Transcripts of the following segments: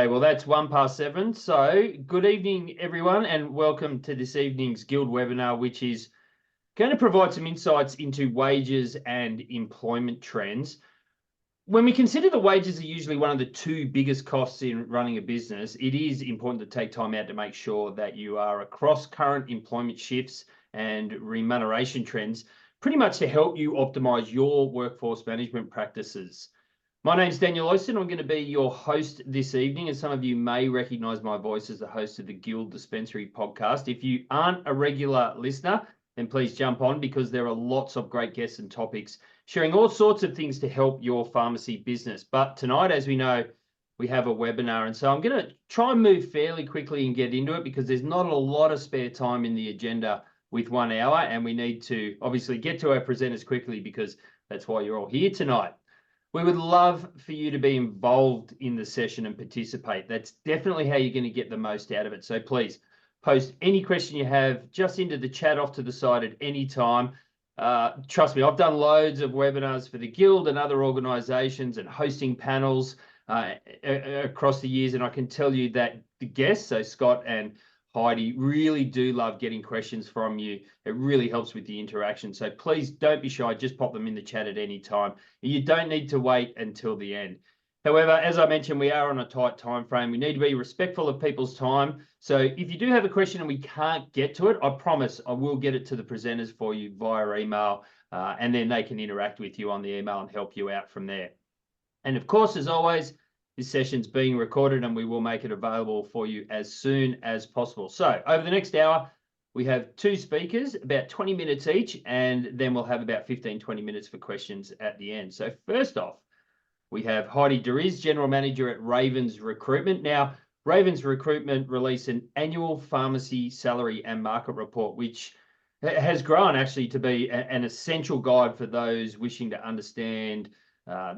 Okay, well, that's 7:01. So good evening, everyone, and welcome to this evening's Guild webinar, which is going to provide some insights into wages and employment trends. When we consider the wages are usually one of the two biggest costs in running a business, it is important to take time out to make sure that you are across current employment shifts and remuneration trends, pretty much to help you optimize your workforce management practices. My name's Daniel Oyston. I'm going to be your host this evening, and some of you may recognise my voice as the host of the Guild Dispensary podcast. If you aren't a regular listener, then please jump on, because there are lots of great guests and topics sharing all sorts of things to help your pharmacy business. But tonight, as we know, we have a webinar, and so I'm going to try and move fairly quickly and get into it, because there's not a lot of spare time in the agenda with 1 hour, and we need to obviously get to our presenters quickly, because that's why you're all here tonight. We would love for you to be involved in the session and participate. That's definitely how you're going to get the most out of it. So please post any question you have just into the chat off to the side at any time. Trust me, I've done loads of webinars for the Guild and other organisations and hosting panels across the years, and I can tell you that the guests, so Scott and Heidi, really do love getting questions from you. It really helps with the interaction. So please don't be shy. Just pop them in the chat at any time. You don't need to wait until the end. However, as I mentioned, we are on a tight time frame. We need to be respectful of people's time. So if you do have a question and we can't get to it, I promise I will get it to the presenters for you via email, and then they can interact with you on the email and help you out from there. And of course, as always, this session's being recorded, and we will make it available for you as soon as possible. So over the next hour, we have two speakers, about 20 minutes each, and then we'll have about 15-20 minutes for questions at the end. So first off, we have Heidi Dariz, General Manager at Ravens Recruitment. Now, Ravens Recruitment released an annual pharmacy salary and market report, which has grown actually to be an essential guide for those wishing to understand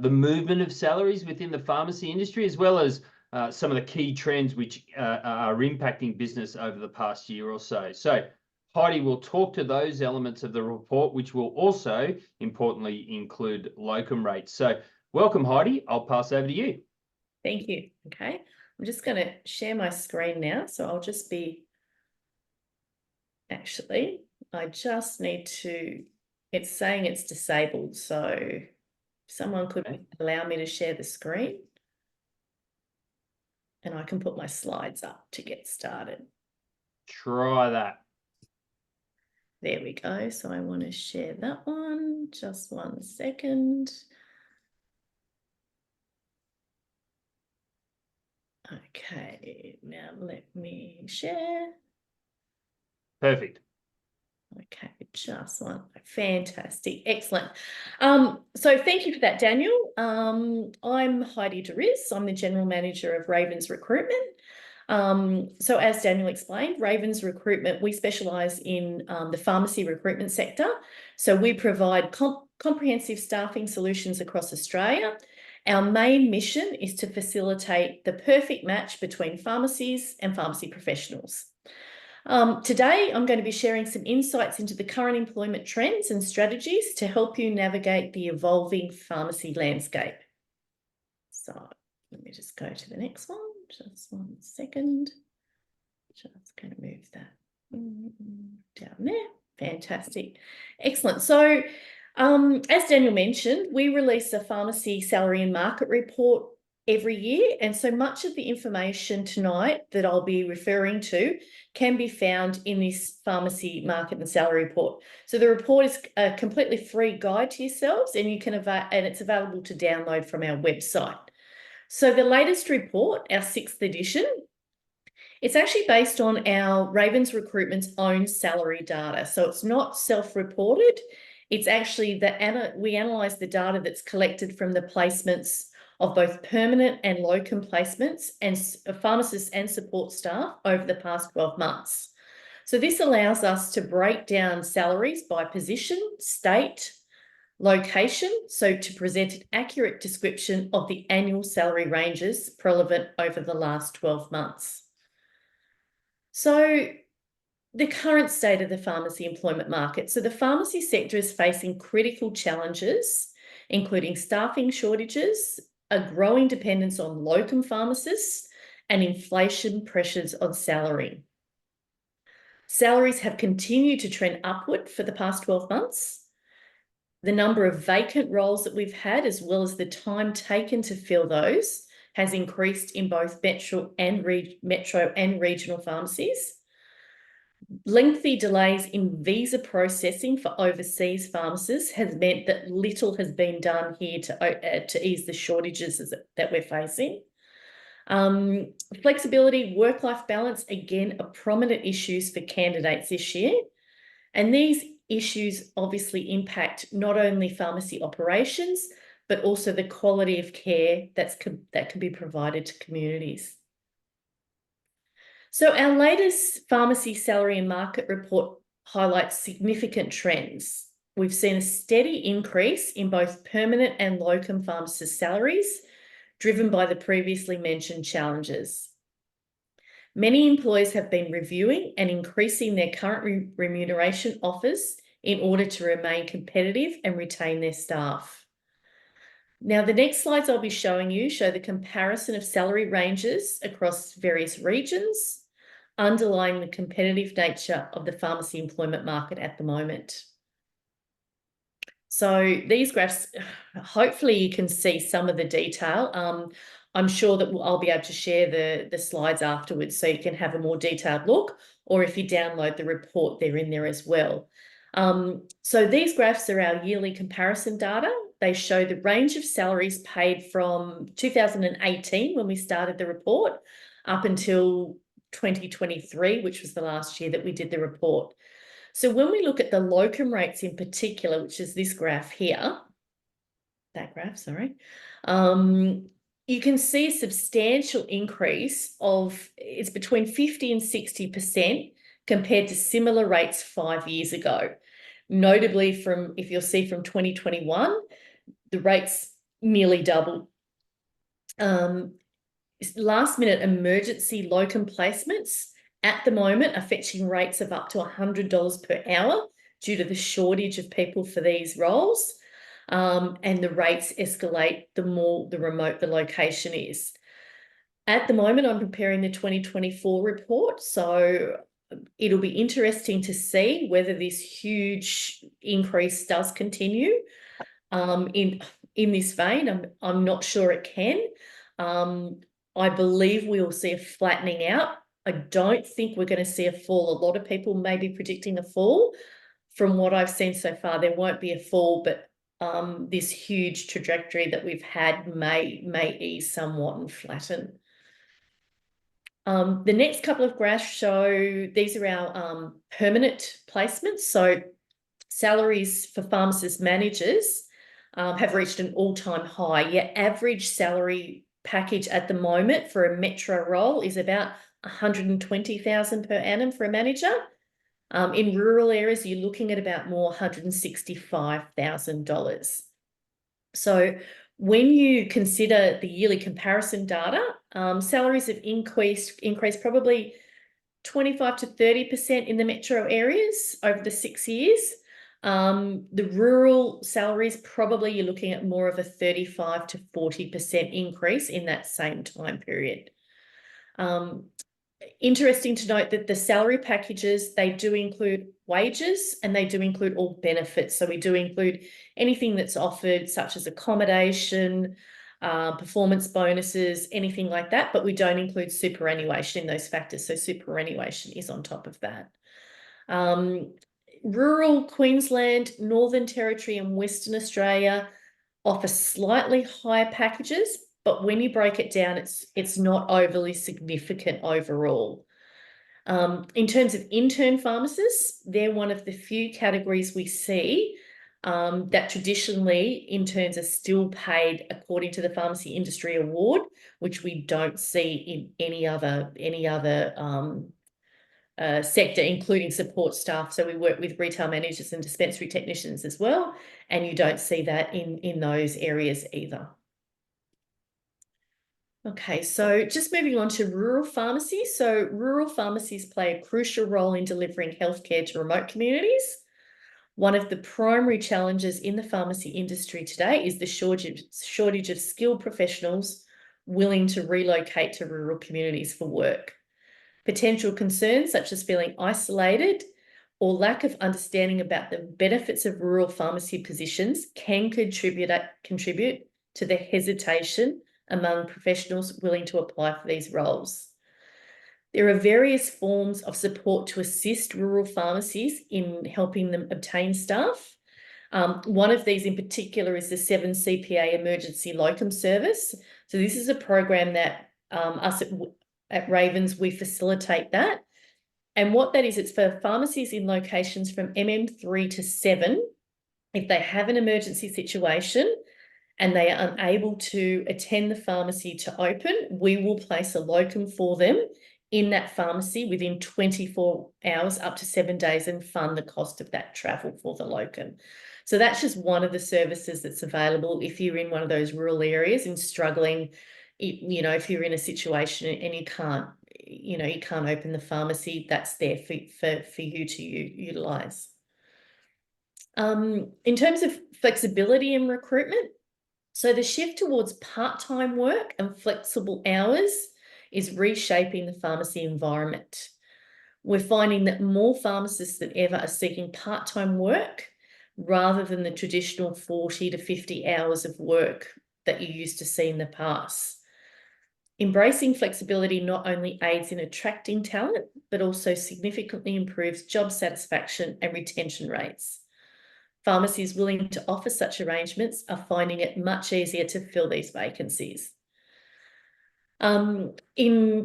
the movement of salaries within the pharmacy industry, as well as some of the key trends which are impacting business over the past year or so. So Heidi will talk to those elements of the report, which will also importantly include locum rates. So welcome, Heidi. I'll pass over to you. Thank you. Okay, I'm just going to share my screen now. So I'll just be, actually, I just need to, it's saying it's disabled. So someone could allow me to share the screen, and I can put my slides up to get started. Try that. There we go. So I want to share that one. Just 1 second. Okay, now let me share. Perfect. Okay, just one. Fantastic. Excellent. So thank you for that, Daniel. I'm Heidi Dariz. I'm the General Manager of Ravens Recruitment. So as Daniel explained, Ravens Recruitment, we specialise in the pharmacy recruitment sector. So we provide comprehensive staffing solutions across Australia. Our main mission is to facilitate the perfect match between pharmacies and pharmacy professionals. Today, I'm going to be sharing some insights into the current employment trends and strategies to help you navigate the evolving pharmacy landscape. So let me just go to the next one. Just 1 second. Just going to move that down there. Fantastic. Excellent. So as Daniel mentioned, we release a pharmacy salary and market report every year, and so much of the information tonight that I'll be referring to can be found in this pharmacy market and salary report. So the report is a completely free guide to yourselves, and you can and it's available to download from our website. So the latest report, our 6th edition, it's actually based on our Ravens Recruitment's own salary data. So it's not self-reported. It's actually we analyse the data that's collected from the placements of both permanent and locum placements and pharmacists and support staff over the past 12 months. So this allows us to break down salaries by position, state, location, so to present an accurate description of the annual salary ranges relevant over the last 12 months. So the current state of the pharmacy employment market. So the pharmacy sector is facing critical challenges, including staffing shortages, a growing dependence on locum pharmacists, and inflation pressures on salary. Salaries have continued to trend upward for the past 12 months. The number of vacant roles that we've had, as well as the time taken to fill those, has increased in both metro and regional pharmacies. Lengthy delays in visa processing for overseas pharmacists has meant that little has been done here to ease the shortages that we're facing. Flexibility, work-life balance, again, are prominent issues for candidates this year. And these issues obviously impact not only pharmacy operations, but also the quality of care that can be provided to communities. So our latest pharmacy salary and market report highlights significant trends. We've seen a steady increase in both permanent and locum pharmacist salaries, driven by the previously mentioned challenges. Many employers have been reviewing and increasing their current remuneration offers in order to remain competitive and retain their staff. Now, the next slides I'll be showing you show the comparison of salary ranges across various regions, underlying the competitive nature of the pharmacy employment market at the moment. So these graphs, hopefully you can see some of the detail. I'm sure that I'll be able to share the slides afterwards so you can have a more detailed look, or if you download the report, they're in there as well. So these graphs are our yearly comparison data. They show the range of salaries paid from 2018, when we started the report, up until 2023, which was the last year that we did the report. So when we look at the locum rates in particular, which is this graph here, you can see a substantial increase it's between 50 and 60% compared to similar rates 5 years ago. Notably, if you'll see from 2021, the rates nearly doubled. Last minute emergency locum placements at the moment are fetching rates of up to $100 per hour due to the shortage of people for these roles. And the rates escalate the more the remote the location is. At the moment, I'm preparing the 2024 report, so it'll be interesting to see whether this huge increase does continue in this vein. I'm not sure it can. I believe we will see a flattening out. I don't think we're going to see a fall. A lot of people may be predicting a fall. From what I've seen so far, there won't be a fall, but this huge trajectory that we've had may ease somewhat and flatten. The next couple of graphs show these are our permanent placements. So salaries for pharmacist managers have reached an all-time high. Your average salary package at the moment for a metro role is about $120,000 per annum for a manager. In rural areas, you're looking at about more $165,000. So when you consider the yearly comparison data, salaries have increased probably 25 to 30% in the metro areas over the 6 years. The rural salaries, probably you're looking at more of a 35 to 40% increase in that same time period. Interesting to note that the salary packages, they do include wages and they do include all benefits. So we do include anything that's offered, such as accommodation, performance bonuses, anything like that, but we don't include superannuation in those factors. So superannuation is on top of that. Rural Queensland, Northern Territory and Western Australia offer slightly higher packages, but when you break it down, it's not overly significant overall. In terms of intern pharmacists, they're one of the few categories we see that traditionally interns are still paid according to the Pharmacy Industry Award, which we don't see in any other sector, including support staff. So we work with retail managers and dispensary technicians as well, and you don't see that in those areas either. Okay, so just moving on to rural pharmacies. So rural pharmacies play a crucial role in delivering healthcare to remote communities. One of the primary challenges in the pharmacy industry today is the shortage of skilled professionals willing to relocate to rural communities for work. Potential concerns such as feeling isolated or lack of understanding about the benefits of rural pharmacy positions can contribute to the hesitation among professionals willing to apply for these roles. There are various forms of support to assist rural pharmacies in helping them obtain staff. One of these in particular is the 7 CPA Emergency Locum Service. So this is a program that us at Ravens, we facilitate that. And what that is, it's for pharmacies in locations from MM3 to 7. If they have an emergency situation and they are unable to attend the pharmacy to open, we will place a locum for them in that pharmacy within 24 hours up to 7 days and fund the cost of that travel for the locum. So that's just one of the services that's available if you're in one of those rural areas and struggling, if you're in a situation and you can't open the pharmacy, that's there for you to utilise. In terms of flexibility in recruitment, so the shift towards part-time work and flexible hours is reshaping the pharmacy environment. We're finding that more pharmacists than ever are seeking part-time work rather than the traditional 40 to 50 hours of work that you used to see in the past. Embracing flexibility not only aids in attracting talent, but also significantly improves job satisfaction and retention rates. Pharmacies willing to offer such arrangements are finding it much easier to fill these vacancies. In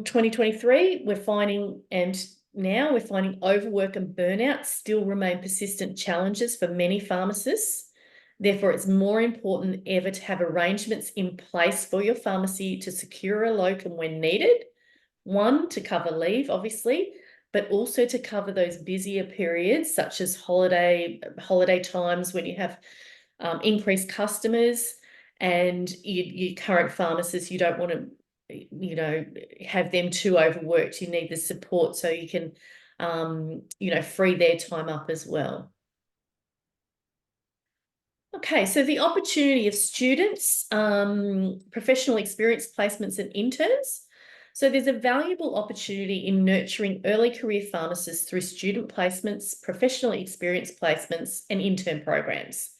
2023, we're finding overwork and burnout still remain persistent challenges for many pharmacists. Therefore, it's more important than ever to have arrangements in place for your pharmacy to secure a locum when needed. One, to cover leave, obviously, but also to cover those busier periods, such as holiday times when you have increased customers and your current pharmacists, you don't want to have them too overworked. You need the support so you can, free their time up as well. Okay, so the opportunity of students, professional experience placements and interns. So there's a valuable opportunity in nurturing early career pharmacists through student placements, professional experience placements, and intern programs.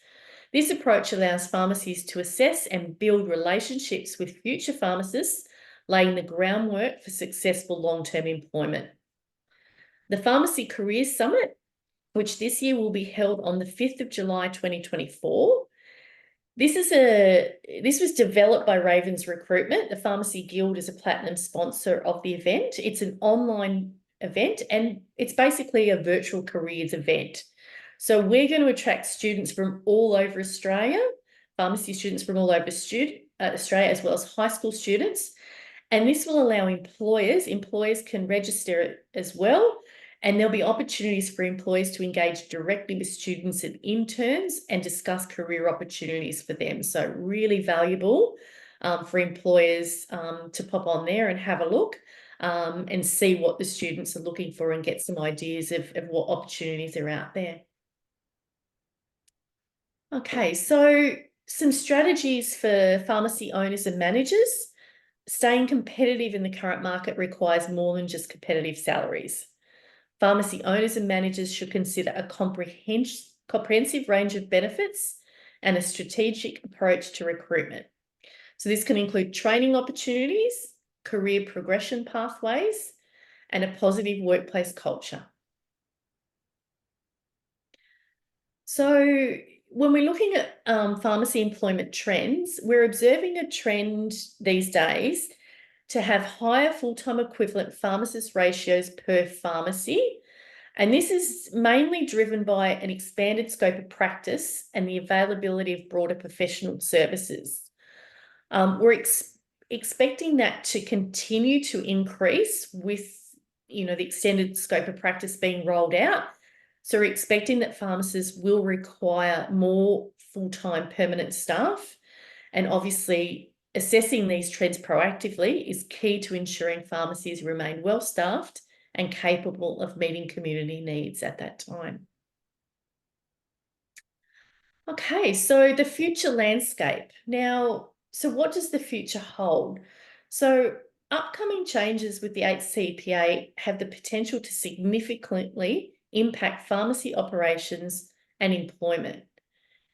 This approach allows pharmacies to assess and build relationships with future pharmacists, laying the groundwork for successful long-term employment. The Pharmacy Careers Summit, which this year will be held on the 5th of July 2024. This was developed by Ravens Recruitment. The Pharmacy Guild is a platinum sponsor of the event. It's an online event and it's basically a virtual careers event. So we're going to attract students from all over Australia, pharmacy students from all over Australia, as well as high school students. And this will allow employers can register as well. And there'll be opportunities for employers to engage directly with students and interns and discuss career opportunities for them. So really valuable for employers to pop on there and have a look and see what the students are looking for and get some ideas of what opportunities are out there. Okay, so some strategies for pharmacy owners and managers. Staying competitive in the current market requires more than just competitive salaries. Pharmacy owners and managers should consider a comprehensive range of benefits and a strategic approach to recruitment. So this can include training opportunities, career progression pathways, and a positive workplace culture. So when we're looking at pharmacy employment trends, we're observing a trend these days to have higher full-time equivalent pharmacist ratios per pharmacy. And this is mainly driven by an expanded scope of practice and the availability of broader professional services. We're expecting that to continue to increase with the extended scope of practice being rolled out. So we're expecting that pharmacists will require more full-time permanent staff. And obviously, assessing these trends proactively is key to ensuring pharmacies remain well-staffed and capable of meeting community needs at that time. Okay, so the future landscape. Now, so what does the future hold? So upcoming changes with the HCPA have the potential to significantly impact pharmacy operations and employment.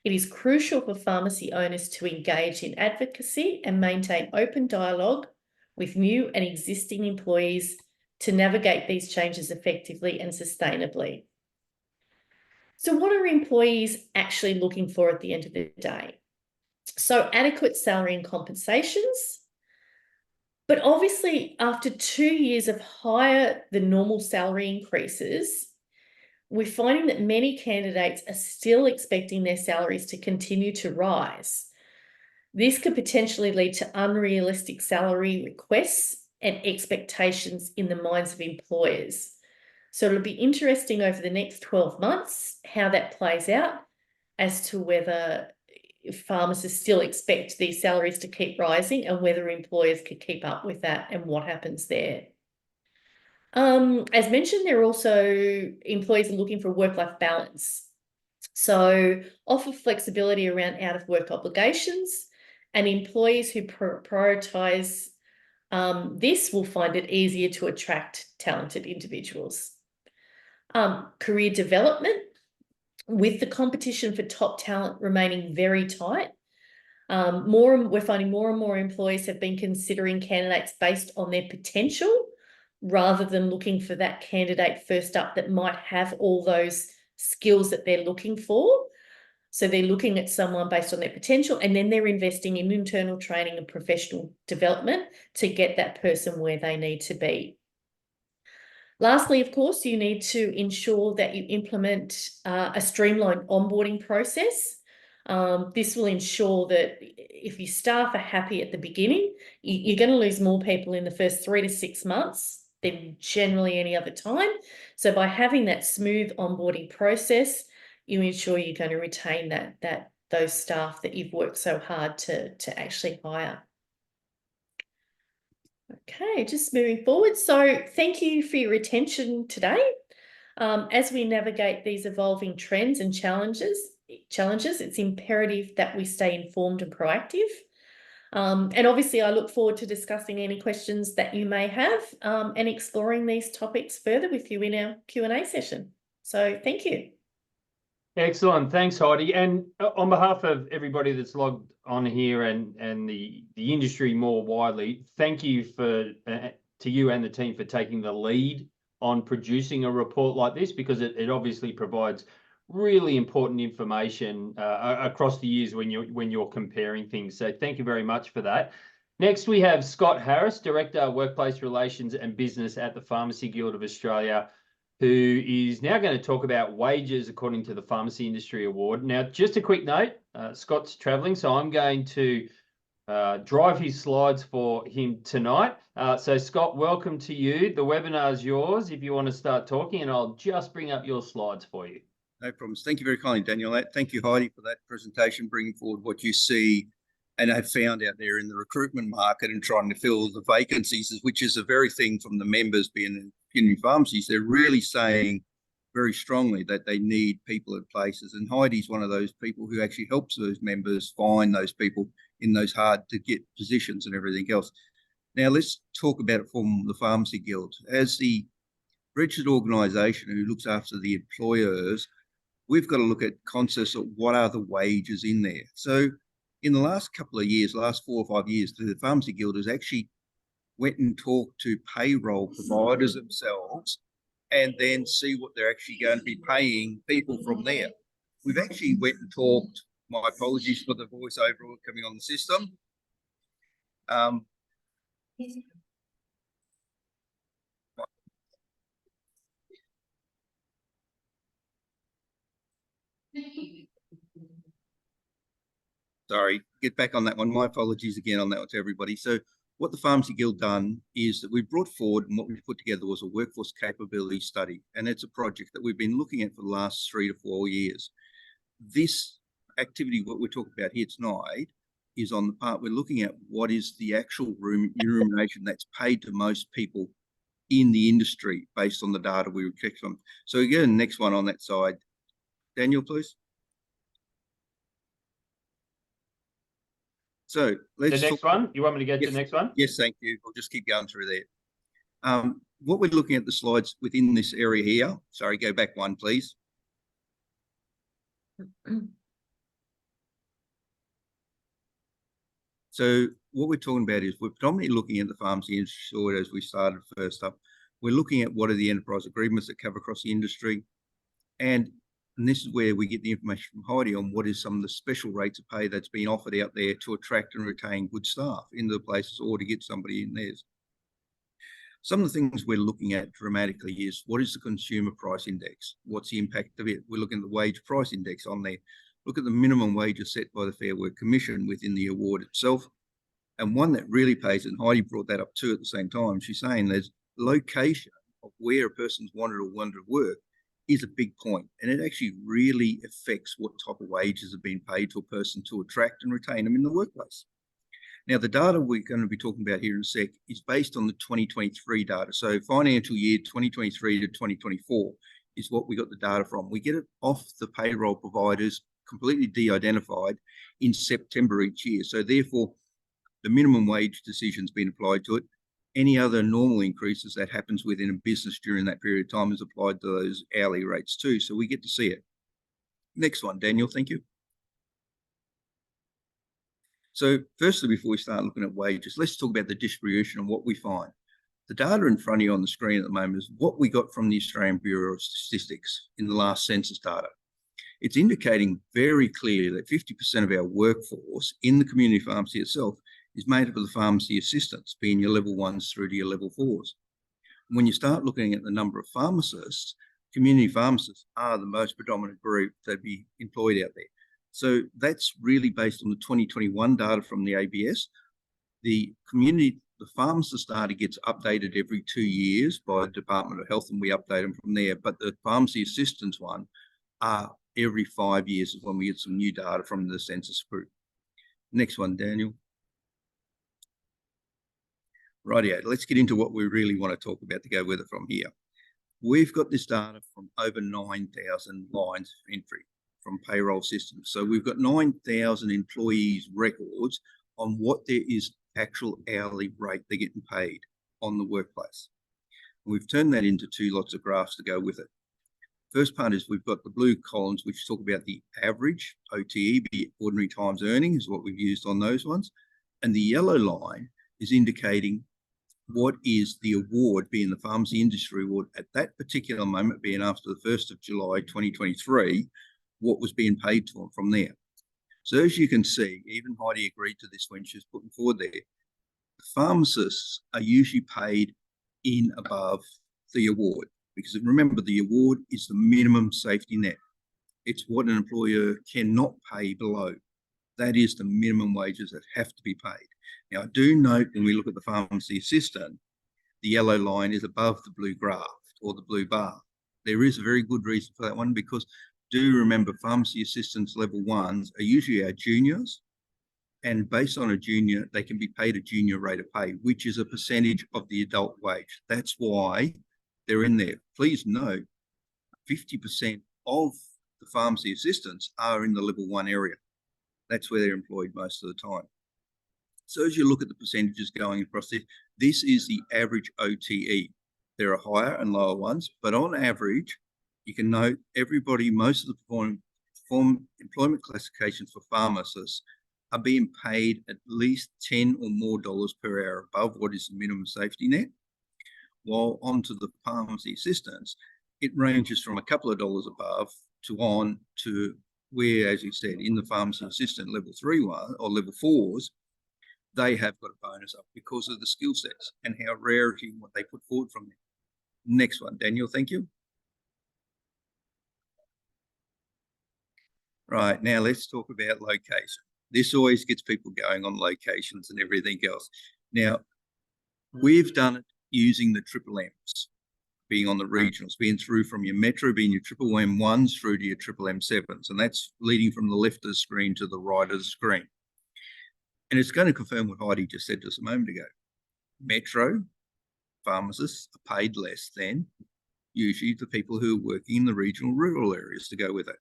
It is crucial for pharmacy owners to engage in advocacy and maintain open dialogue with new and existing employees to navigate these changes effectively and sustainably. So what are employees actually looking for at the end of the day? So adequate salary and compensations. But obviously, after 2 years of higher than normal salary increases, we're finding that many candidates are still expecting their salaries to continue to rise. This could potentially lead to unrealistic salary requests and expectations in the minds of employers. So it'll be interesting over the next 12 months how that plays out as to whether pharmacists still expect these salaries to keep rising and whether employers could keep up with that and what happens there. As mentioned, there are also employees are looking for work-life balance. So offer flexibility around out-of-work obligations, and employees who prioritise this will find it easier to attract talented individuals. Career development, with the competition for top talent remaining very tight, we're finding more and more employees have been considering candidates based on their potential rather than looking for that candidate first up that might have all those skills that they're looking for. So they're looking at someone based on their potential, and then they're investing in internal training and professional development to get that person where they need to be. Lastly, of course, you need to ensure that you implement a streamlined onboarding process. This will ensure that if your staff are happy at the beginning, you're going to lose more people in the first 3 to 6 months than generally any other time. So by having that smooth onboarding process, you ensure you're going to retain those staff that you've worked so hard to actually hire. Okay, just moving forward. So thank you for your attention today. As we navigate these evolving trends and challenges, it's imperative that we stay informed and proactive. And obviously, I look forward to discussing any questions that you may have and exploring these topics further with you in our Q&A session. So thank you. Excellent. Thanks, Heidi. And on behalf of everybody that's logged on here and the industry more widely, thank you to you and the team for taking the lead on producing a report like this, because it obviously provides really important information across the years when you're comparing things. So thank you very much for that. Next, we have Scott Harris, Director of Workplace Relations and Business at the Pharmacy Guild of Australia, who is now going to talk about wages according to the Pharmacy Industry Award. Now, just a quick note, Scott's travelling, so I'm going to drive his slides for him tonight. So Scott, welcome to you. The webinar is yours if you want to start talking, and I'll just bring up your slides for you. No problems. Thank you very kindly, Daniel. Thank you, Heidi, for that presentation, bringing forward what you see and have found out there in the recruitment market and trying to fill the vacancies, which is a very thing from the members being in pharmacies. They're really saying very strongly that they need people at places. And Heidi's one of those people who actually helps those members find those people in those hard to get positions and everything else. Now, let's talk about it from the Pharmacy Guild. As the registered organisation who looks after the employers, we've got to look at concepts of what are the wages in there. So in the last couple of years, last 4 or 5 years, the Pharmacy Guild has actually went and talked to payroll providers themselves and then see what they're actually going to be paying people from there. We've actually went and talked, my apologies for the voiceover coming on the system. Sorry, get back on that one. My apologies again on that one to everybody. So what the Pharmacy Guild done is that we brought forward, and what we put together was a workforce capability study. And it's a project that we've been looking at for the last 3 to 4 years. This activity, what we're talking about here tonight, is on the part we're looking at what is the actual remuneration that's paid to most people in the industry based on the data we checked from. So again, next one on that side. Daniel, please. So The let's next one, you want me to go to Yes. the next one? Yes, thank you. I'll just keep going through there. What we're looking at the slides within this area here. Sorry, go back one, please. So what we're talking about is we're predominantly looking at the pharmacy industry as we started first up. We're looking at what are the enterprise agreements that cover across the industry. And this is where we get the information from Heidi on what is some of the special rates of pay that's been offered out there to attract and retain good staff into the places or to get somebody in there. Some of the things we're looking at dramatically is what is the consumer price index? What's the impact of it? We're looking at the wage price index on there. Look at the minimum wages set by the Fair Work Commission within the award itself. And one that really pays, and Heidi brought that up too at the same time, she's saying there's location of where a person's wanted to work is a big point. And it actually really affects what type of wages are being paid to a person to attract and retain them in the workplace. Now, the data we're going to be talking about here in a sec is based on the 2023 data. So financial year 2023 to 2024 is what we got the data from. We get it off the payroll providers, completely de-identified in September each year. So therefore, the minimum wage decision's been applied to it. Any other normal increases that happens within a business during that period of time is applied to those hourly rates too. So we get to see it. Next one, Daniel, thank you. So firstly, before we start looking at wages, let's talk about the distribution and what we find. The data in front of you on the screen at the moment is what we got from the Australian Bureau of Statistics in the last census data. It's indicating very clearly that 50% of our workforce in the community pharmacy itself is made up of the pharmacy assistants, being your level 1s through to your level 4s. When you start looking at the number of pharmacists, community pharmacists are the most predominant group that be employed out there. So that's really based on the 2021 data from the ABS. The pharmacist data gets updated every 2 years by the Department of Health, and we update them from there. But the pharmacy assistants one are every 5 years is when we get some new data from the census group. Next one, Daniel. Rightio, let's get into what we really want to talk about to go with it from here. We've got this data from over 9,000 lines of entry from payroll systems. So we've got 9,000 employees' records on what there is actual hourly rate they're getting paid on the workplace. We've turned that into 2 lots of graphs to go with it. First part is we've got the blue columns, which talk about the average OTE, be ordinary times earning, is what we've used on those ones. And the yellow line is indicating what is the award, being the pharmacy industry award at that particular moment, being after the 1st of July 2023, what was being paid to them from there. So as you can see, even Heidi agreed to this when she was putting forward there, the pharmacists are usually paid in above the award, because remember, the award is the minimum safety net. It's what an employer cannot pay below. That is the minimum wages that have to be paid. Now, I do note when we look at the pharmacy assistant, the yellow line is above the blue graph or the blue bar. There is a very good reason for that one, because do remember pharmacy assistants level 1s are usually our juniors, and based on a junior, they can be paid a junior rate of pay, which is a percentage of the adult wage. That's why they're in there. Please note, 50% of the pharmacy assistants are in the level 1 area. That's where they're employed most of the time. So as you look at the percentages going across this is the average OTE. There are higher and lower ones, but on average, you can note everybody, most of the employment classifications for pharmacists are being paid at least $10 or more per hour above what is the minimum safety net. While onto the pharmacy assistants, it ranges from a couple of dollars above to on to where, as you said, in the pharmacy assistant level 3 one or level 4s, they have got a bonus up because of the skill sets and how rarity and what they put forward from them. Next one, Daniel, thank you. Right, now let's talk about location. This always gets people going on locations and everything else. Now, we've done it using the triple M's, being on the regionals, being through from your metro, being your triple M1s through to your triple M7s, and that's leading from the left of the screen to the right of the screen. And it's going to confirm what Heidi just said just a moment ago. Metro pharmacists are paid less than usually the people who are working in the regional rural areas to go with it.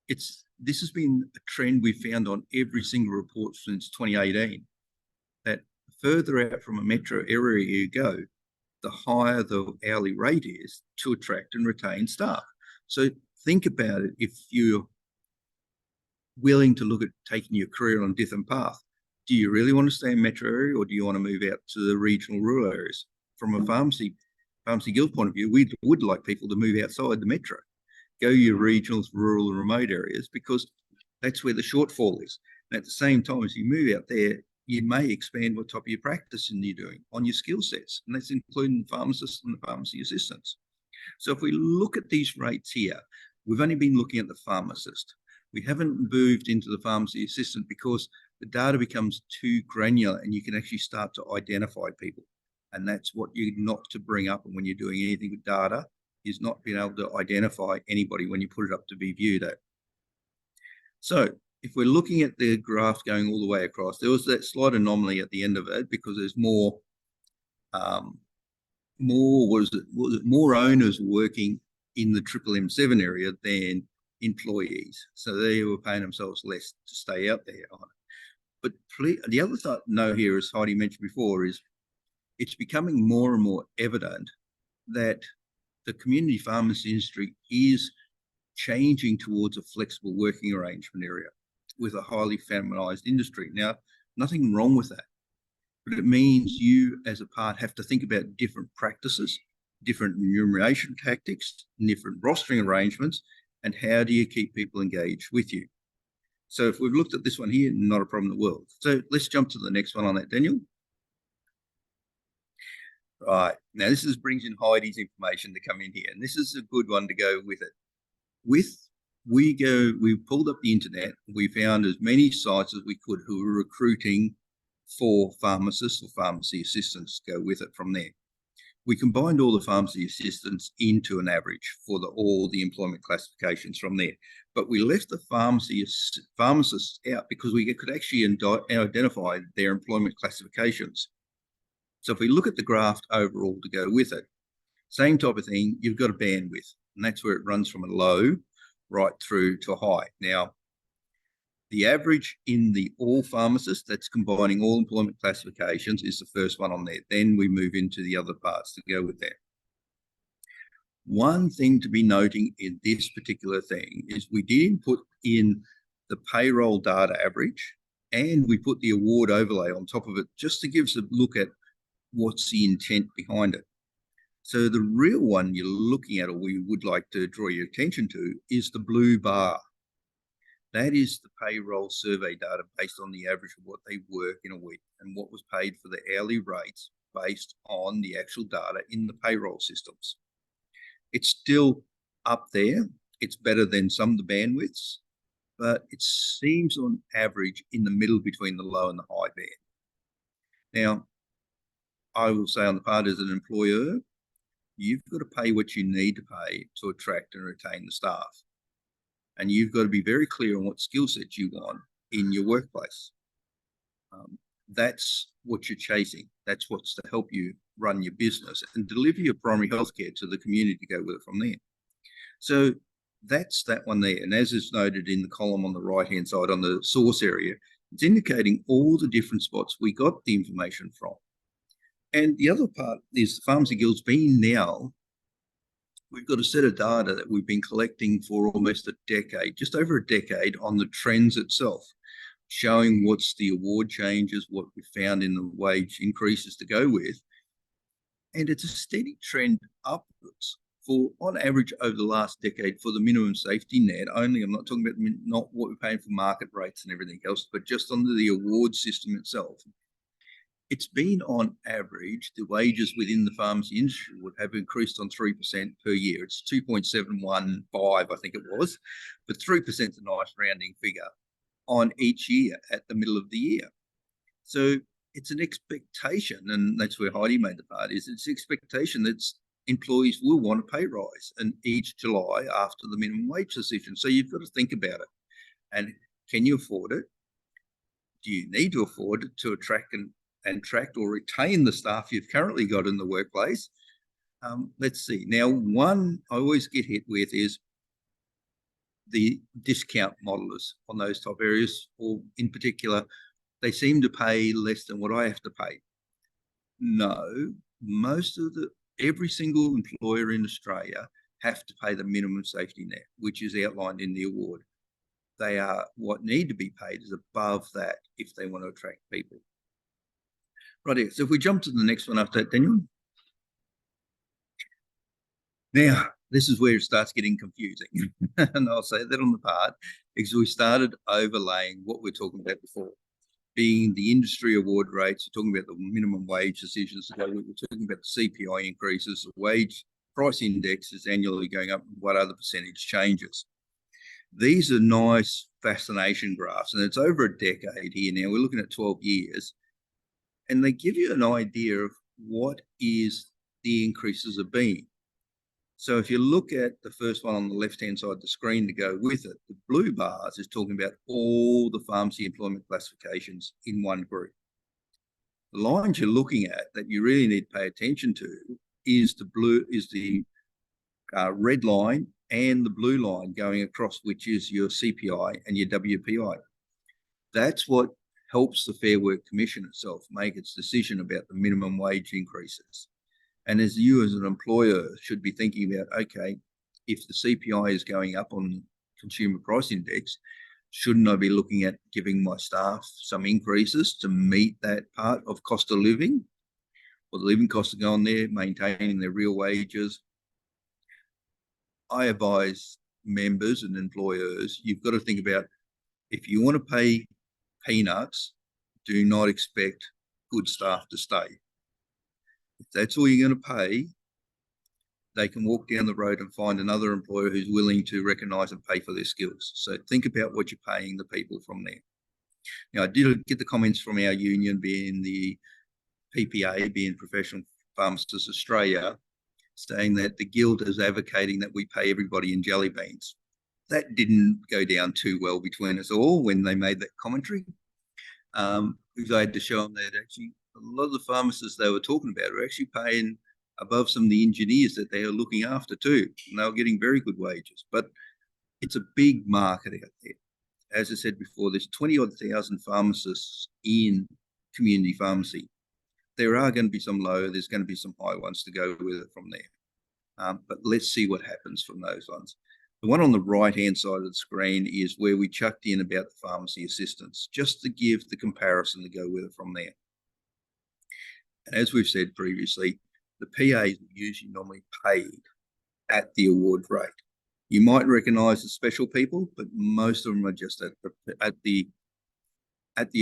this has been a trend we found on every single report since 2018, that the further out from a metro area you go, the higher the hourly rate is to attract and retain staff. So think about it. If you're willing to look at taking your career on a different path, do you really want to stay in metro area, or do you want to move out to the regional rural areas? From a pharmacy guild point of view, we would like people to move outside the metro, go your regionals, rural and remote areas, because that's where the shortfall is. And at the same time, as you move out there, you may expand what type of your practice you're doing on your skill sets, and that's including the pharmacists and the pharmacy assistants. So if we look at these rates here, we've only been looking at the pharmacist. We haven't moved into the pharmacy assistant because the data becomes too granular and you can actually start to identify people. And that's what you're not to bring up when you're doing anything with data, is not being able to identify anybody when you put it up to be viewed at. So if we're looking at the graph going all the way across, there was that slight anomaly at the end of it because there's more owners working in the M7 area than employees. So they were paying themselves less to stay out there on it. But the other note here, as Heidi mentioned before, is it's becoming more and more evident that the community pharmacy industry is changing towards a flexible working arrangement area with a highly feminized industry. Now, nothing wrong with that, but it means you as a part have to think about different practices, different remuneration tactics, different rostering arrangements, and how do you keep people engaged with you. So if we've looked at this one here, not a problem in the world. So let's jump to the next one on that, Daniel. Right, now this brings in Heidi's information to come in here, and this is a good one to go with it. We pulled up the internet, we found as many sites as we could who were recruiting for pharmacists or pharmacy assistants to go with it from there. We combined all the pharmacy assistants into an average for all the employment classifications from there. But we left the pharmacists out because we could actually identify their employment classifications. So if we look at the graph overall to go with it, same type of thing, you've got a bandwidth, and that's where it runs from a low right through to high. Now, the average in the all pharmacists, that's combining all employment classifications, is the first one on there. Then we move into the other parts to go with that. One thing to be noting in this particular thing is we did put in the payroll data average, and we put the award overlay on top of it just to give us a look at what's the intent behind it. So the real one you're looking at, or we would like to draw your attention to, is the blue bar. That is the payroll survey data based on the average of what they work in a week and what was paid for the hourly rates based on the actual data in the payroll systems. It's still up there. It's better than some of the bandwidths, but it seems on average in the middle between the low and the high band. Now, I will say on the part as an employer, you've got to pay what you need to pay to attract and retain the staff. And you've got to be very clear on what skill sets you want in your workplace. That's what you're chasing. That's what's to help you run your business and deliver your primary healthcare to the community to go with it from there. So that's that one there. And as is noted in the column on the right-hand side on the source area, it's indicating all the different spots we got the information from. And the other part is the Pharmacy Guild's been now, we've got a set of data that we've been collecting for almost a decade, just over a decade, on the trends itself, showing what's the award changes, what we found in the wage increases to go with. And it's a steady trend upwards for, on average, over the last decade for the minimum safety net only. I'm not talking about not what we're paying for market rates and everything else, but just under the award system itself. It's been on average, the wages within the pharmacy industry would have increased on 3% per year. It's 2.715, I think it was, but 3% is a nice rounding figure on each year at the middle of the year. So it's an expectation, and that's where Heidi made the part, is it's an expectation that employees will want a pay rise and each July after the minimum wage decision. So you've got to think about it. And can you afford it? Do you need to afford it to attract or retain the staff you've currently got in the workplace? Let's see. Now, one I always get hit with is the discount modelers on those type areas, or in particular, they seem to pay less than what I have to pay. No, every single employer in Australia have to pay the minimum safety net, which is outlined in the award. They are what need to be paid is above that if they want to attract people. Right, so if we jump to the next one after that, Daniel. Now, this is where it starts getting confusing. And I'll say that on the part, because we started overlaying what we're talking about before, being the industry award rates, we're talking about the minimum wage decisions, we're talking about the CPI increases, the wage price index is annually going up, and what other percentage changes. These are nice fascination graphs, and it's over a decade here now. We're looking at 12 years, and they give you an idea of what is the increases have been. So if you look at the first one on the left-hand side of the screen to go with it, the blue bars is talking about all the pharmacy employment classifications in one group. The lines you're looking at that you really need to pay attention to is the red line and the blue line going across, which is your CPI and your WPI. That's what helps the Fair Work Commission itself make its decision about the minimum wage increases. And as you as an employer should be thinking about, okay, if the CPI is going up on consumer price index, shouldn't I be looking at giving my staff some increases to meet that part of cost of living? Well, the living costs are going there, maintaining their real wages. I advise members and employers, you've got to think about, if you want to pay peanuts, do not expect good staff to stay. If that's all you're going to pay, they can walk down the road and find another employer who's willing to recognise and pay for their skills. So think about what you're paying the people from there. Now, I did get the comments from our union, being the PPA, being Professional Pharmacists Australia, saying that the Guild is advocating that we pay everybody in jelly beans. That didn't go down too well between us all when they made that commentary, because I had to show them that actually a lot of the pharmacists they were talking about are actually paying above some of the engineers that they are looking after too, and they were getting very good wages. But it's a big market out there. As I said before, there's 20-odd thousand pharmacists in community pharmacy. There are going to be some low, there's going to be some high ones to go with it from there. But let's see what happens from those ones. The one on the right-hand side of the screen is where we chucked in about the pharmacy assistants, just to give the comparison to go with it from there. And as we've said previously, the PAs are usually normally paid at the award rate. You might recognise the special people, but most of them are just at the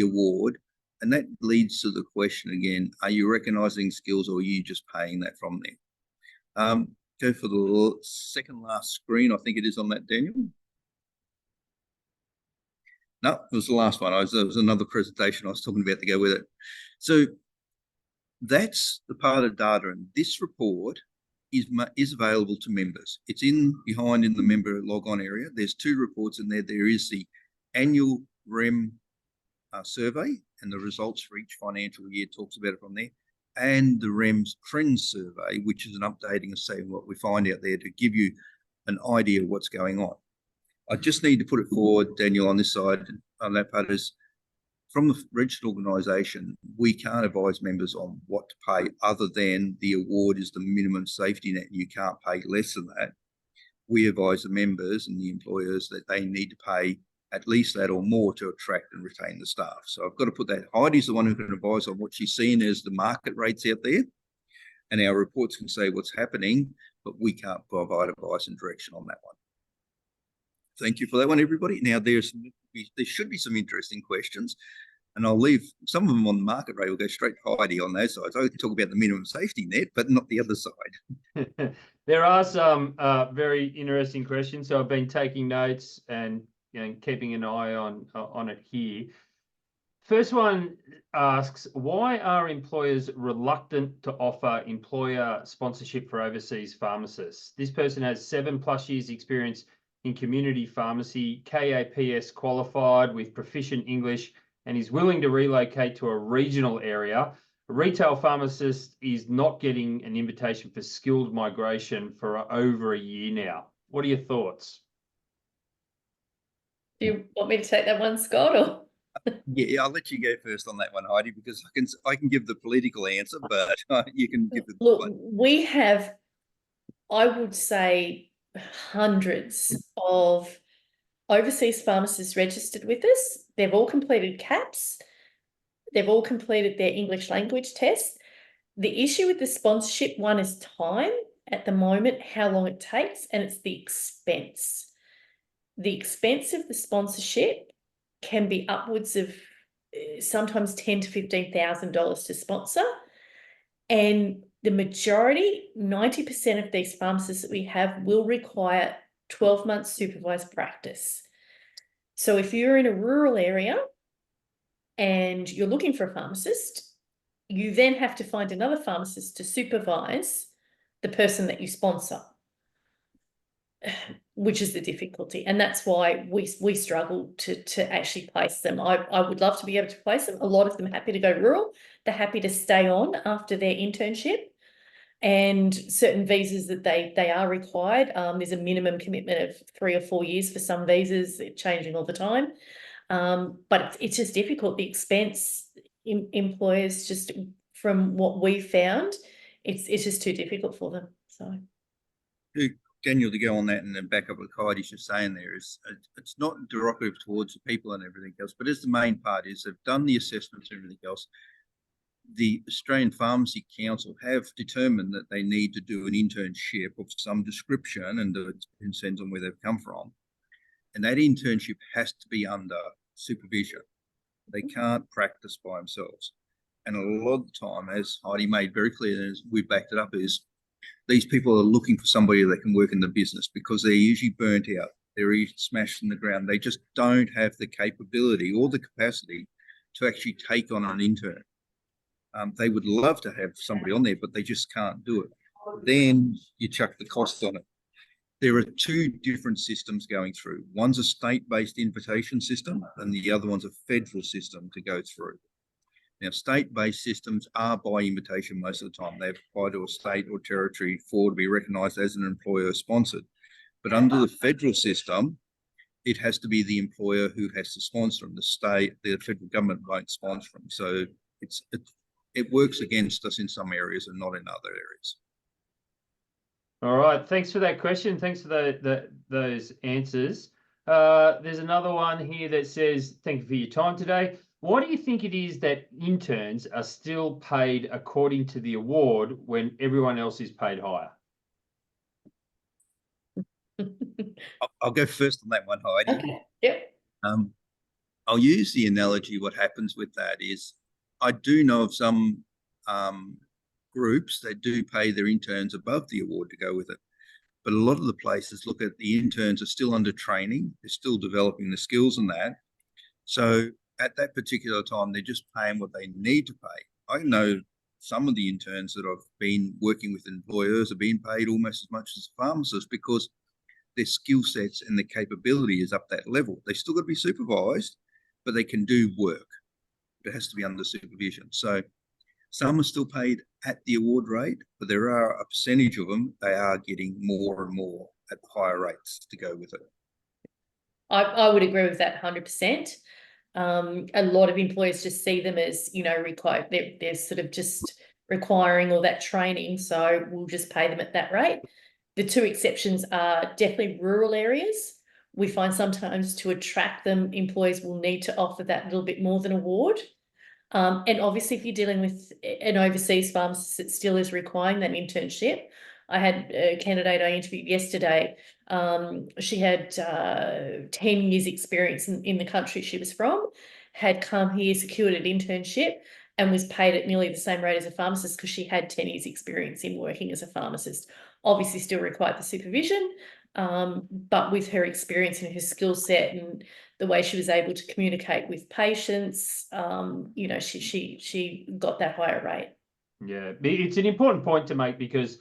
award. And that leads to the question again, are you recognising skills or are you just paying that from there? Go for the second last screen, I think it is on that, Daniel. No, it was the last one. There was another presentation I was talking about to go with it. So that's the part of data, and this report is available to members. It's behind in the member log-on area. There's two reports in there. There is the annual REM survey, and the results for each financial year talks about it from there, and the REMS Trends Survey, which is an updating of saying what we find out there to give you an idea of what's going on. I just need to put it forward, Daniel, on this side, on that part is, from the registered organisation, we can't advise members on what to pay other than the award is the minimum safety net and you can't pay less than that. We advise the members and the employers that they need to pay at least that or more to attract and retain the staff. So I've got to put that. Heidi's the one who can advise on what she's seeing as the market rates out there, and our reports can say what's happening, but we can't provide advice and direction on that one. Thank you for that one, everybody. Now there should be some interesting questions, and I'll leave some of them on the market rate. We'll go straight to Heidi on those sides. I can talk about the minimum safety net, but not the other side. There are some very interesting questions, so I've been taking notes and keeping an eye on it here. First one asks, why are employers reluctant to offer employer sponsorship for overseas pharmacists? This person has 7+ years experience in community pharmacy, KAPS qualified with proficient English, and is willing to relocate to a regional area. A retail pharmacist is not getting an invitation for skilled migration for over a year now. What are your thoughts? Do you want me to take that one, Scott? Or Yeah, I'll let you go first on that one, Heidi, because I can give the political answer, but you can give the look, one. we have, I would say, hundreds of overseas pharmacists registered with us. They've all completed CAPS. They've all completed their English language test. The issue with the sponsorship one is time at the moment, how long it takes, and it's the expense. The expense of the sponsorship can be upwards of sometimes $10,000 to $15,000 to sponsor. And the majority, 90% of these pharmacists that we have will require 12 months supervised practice. So if you're in a rural area and you're looking for a pharmacist, you then have to find another pharmacist to supervise the person that you sponsor, which is the difficulty. And that's why we struggle to actually place them. I would love to be able to place them. A lot of them are happy to go rural. They're happy to stay on after their internship, and certain visas that they are required. There's a minimum commitment of 3 or 4 years for some visas. They're changing all the time. But it's just difficult. The expense, employers, just from what we found, it's just too difficult for them. So, Daniel, to go on that and then back up what Heidi's just saying there is, it's not derogative towards the people and everything else, but as the main part is they've done the assessments and everything else. The Australian Pharmacy Council have determined that they need to do an internship of some description, and it depends on where they've come from. And that internship has to be under supervision. They can't practice by themselves. And a lot of the time, as Heidi made very clear, and as we backed it up, is these people are looking for somebody that can work in the business because they're usually burnt out. They're usually smashed in the ground. They just don't have the capability or the capacity to actually take on an intern. They would love to have somebody on there, but they just can't do it. Then you chuck the cost on it. There are two different systems going through. One's a state-based invitation system, and the other one's a federal system to go through. Now, state-based systems are by invitation most of the time. They apply to a state or territory for to be recognised as an employer sponsored. But under the federal system, it has to be the employer who has to sponsor them. The federal government won't sponsor them. So it works against us in some areas and not in other areas. All right, thanks for that question. Thanks for those answers. There's another one here that says, thank you for your time today. Why do you think it is that interns are still paid according to the award when everyone else is paid higher? I'll go first on that one, Heidi. okay, yep. I'll use the analogy. What happens with that is I do know of some groups that do pay their interns above the award to go with it. But a lot of the places look at the interns are still under training. They're still developing the skills and that. So at that particular time, they're just paying what they need to pay. I know some of the interns that I've been working with employers are being paid almost as much as pharmacists because their skill sets and their capability is up that level. They still got to be supervised, but they can do work. It has to be under supervision. So some are still paid at the award rate, but there are a percentage of them, they are getting more and more at higher rates to go with it. I would agree with that 100%. A lot of employers just see them as, required. They're sort of just requiring all that training, so we'll just pay them at that rate. The two exceptions are definitely rural areas. We find sometimes to attract them, employers will need to offer that little bit more than award. And obviously, if you're dealing with an overseas pharmacist, it still is requiring that internship. I had a candidate I interviewed yesterday. She had 10 years experience in the country she was from, had come here, secured an internship, and was paid at nearly the same rate as a pharmacist because she had 10 years experience in working as a pharmacist. Obviously still required the supervision, but with her experience and her skill set and the way she was able to communicate with patients, she got that higher rate. Yeah, it's an important point to make because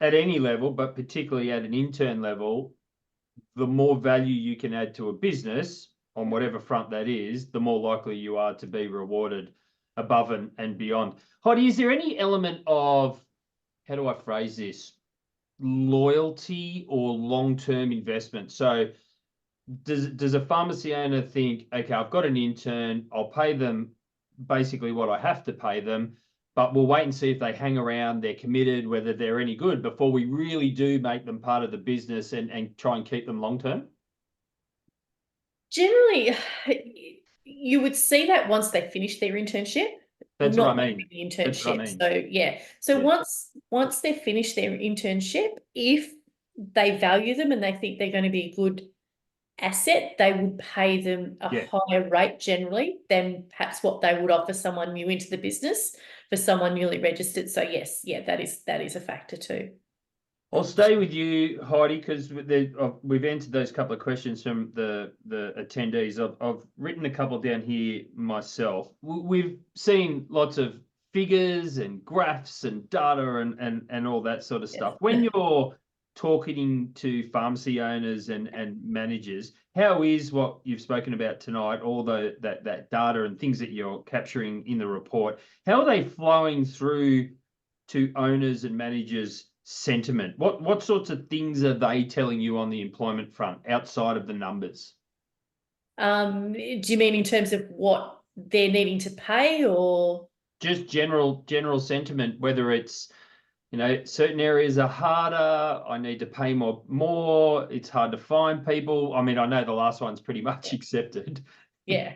at any level, but particularly at an intern level, the more value you can add to a business on whatever front that is, the more likely you are to be rewarded above and beyond. Heidi, is there any element of, how do I phrase this, loyalty or long-term investment? So does a pharmacy owner think, okay, I've got an intern, I'll pay them basically what I have to pay them, but we'll wait and see if they hang around, they're committed, whether they're any good before we really do make them part of the business and try and keep them long term? Generally, you would see that once they finish their internship. That's Not what I mean. the That's what I internship. mean. So yeah. So Yeah. once they've finished their internship, if they value them and they think they're going to be a good asset, they would pay them a Yeah. higher rate generally than perhaps what they would offer someone new into the business for someone newly registered. So yes, yeah, that is a factor too. I'll stay with you, Heidi, because we've answered those couple of questions from the attendees. I've written a couple down here myself. We've seen lots of figures and graphs and data and all that sort of stuff. When you're talking to pharmacy owners and managers, how is what you've spoken about tonight, all that data and things that you're capturing in the report, how are they flowing through to owners and managers' sentiment? What sorts of things are they telling you on the employment front outside of the numbers? Do you mean in terms of what they're needing to pay, or just general sentiment, whether it's, certain areas are harder, I need to pay more, it's hard to find people. I mean, I know the last one's pretty much accepted. yeah.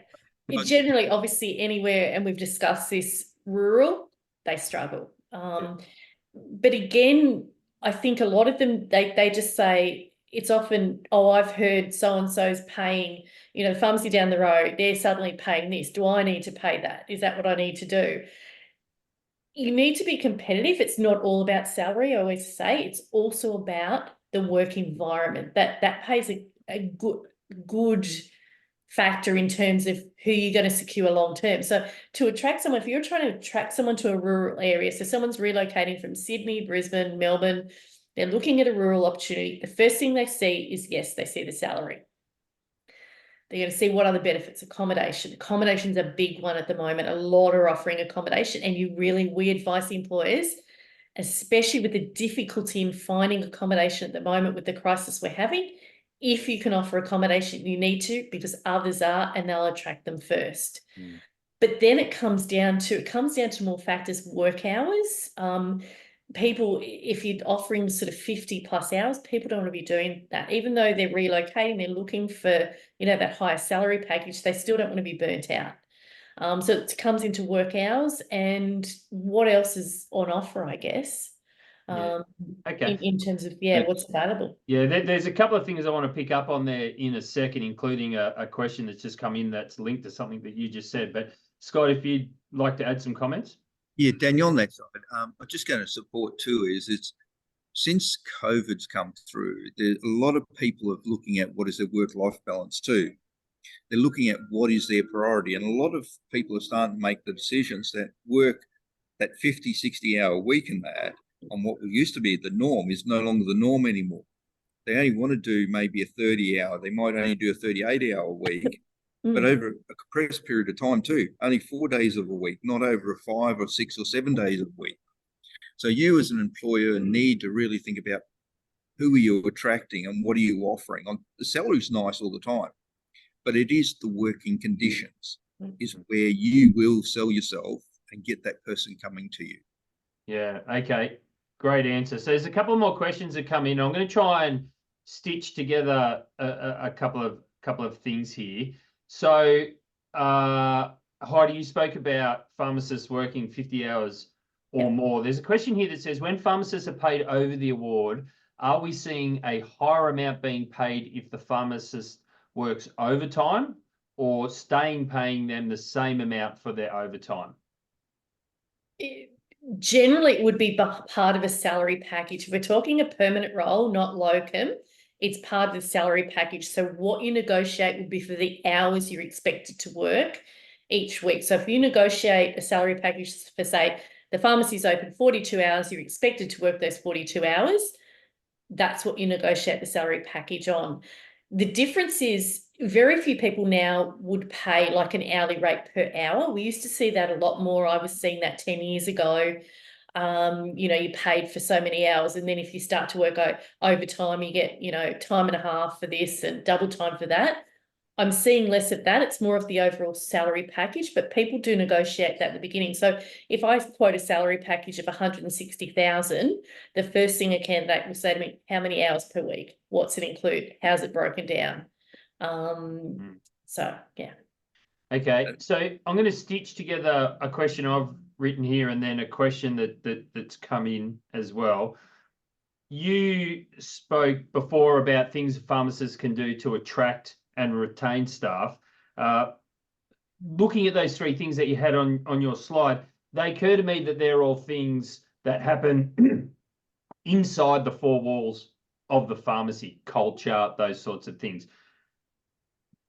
It generally, obviously, anywhere, and we've discussed this, rural, they struggle. But again, I think a lot of them, they just say, it's often, oh, I've heard so-and-so's paying, the pharmacy down the road, they're suddenly paying this. Do I need to pay that? Is that what I need to do? You need to be competitive. It's not all about salary, I always say. It's also about the work environment. That plays a good factor in terms of who you're going to secure long term. So to attract someone, if you're trying to attract someone to a rural area, so someone's relocating from Sydney, Brisbane, Melbourne, they're looking at a rural opportunity. The first thing they see is, yes, they see the salary. They're going to see what other benefits. Accommodation. Accommodation's a big one at the moment. A lot are offering accommodation, and we advise employers, especially with the difficulty in finding accommodation at the moment with the crisis we're having, if you can offer accommodation, you need to, because others are, and they'll attract them first. But then it comes down to more factors. Work hours. People, if you're offering sort of 50 plus hours, people don't want to be doing that. Even though they're relocating, they're looking for, that higher salary package, they still don't want to be burnt out. So it comes into work hours and what else is on offer, I guess. Okay. In terms of, what's available. Yeah, there's a couple of things I want to pick up on there in a second, including a question that's just come in that's linked to something that you just said. But Scott, if you'd like to add some comments. Yeah, Daniel, on that side, I'm just going to support too, it's since COVID's come through, there's a lot of people are looking at what is their work-life balance too. They're looking at what is their priority. And a lot of people are starting to make the decisions that work that 50, 60-hour week and that on what used to be the norm is no longer the norm anymore. They only want to do maybe a 30-hour. They might only do a 38-hour week, but over a compressed period of time too, only 4 days of a week, not over a 5 or 6 or 7 days of a week. So you as an employer need to really think about who are you attracting and what are you offering. The salary's nice all the time, but it is the working conditions is where you will sell yourself and get that person coming to you. Yeah, okay. Great answer. So there's a couple more questions that come in. I'm going to try and stitch together a couple of things here. So, Heidi, you spoke about pharmacists working 50 hours or more. There's a question here that says, when pharmacists are paid over the award, are we seeing a higher amount being paid if the pharmacist works overtime, or paying them the same amount for their overtime? Generally, it would be part of a salary package. If we're talking a permanent role, not locum, it's part of the salary package. So what you negotiate would be for the hours you're expected to work each week. So if you negotiate a salary package for, say, the pharmacy's open 42 hours, you're expected to work those 42 hours, that's what you negotiate the salary package on. The difference is very few people now would pay like an hourly rate per hour. We used to see that a lot more. I was seeing that 10 years ago. You know, you're paid for so many hours, and then if you start to work overtime, you get, you know, time and a half for this and double time for that. I'm seeing less of that. It's more of the overall salary package, but people do negotiate that at the beginning. So if I quote a salary package of 160,000, the first thing a candidate will say to me, how many hours per week? What's it include? How's it broken down? So, yeah. Okay, so I'm going to stitch together a question I've written here and then a question that's come in as well. You spoke before about things pharmacists can do to attract and retain staff. Looking at those three things that you had on your slide, they occur to me that they're all things that happen inside the four walls of the pharmacy, culture, those sorts of things.